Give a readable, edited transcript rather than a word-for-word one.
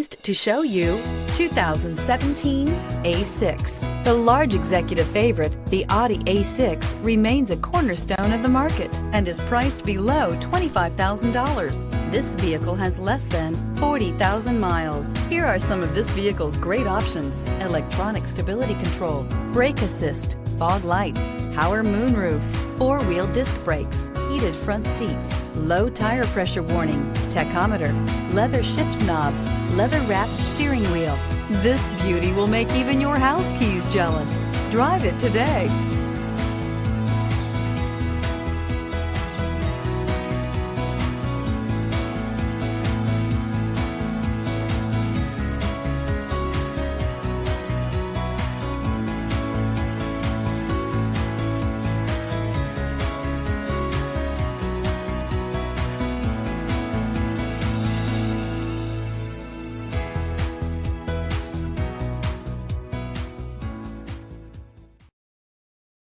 To show you 2017 A6. The large executive favorite, the Audi A6, remains a cornerstone of the market and is priced below $25,000. This vehicle has less than 40,000 miles. Here are some of this vehicle's great options: electronic stability control, brake assist, fog lights, power moonroof, four-wheel disc brakes, heated front seats, low tire pressure warning, tachometer, leather shift knob, leather-wrapped steering wheel. This beauty will make even your house keys jealous. Drive it today.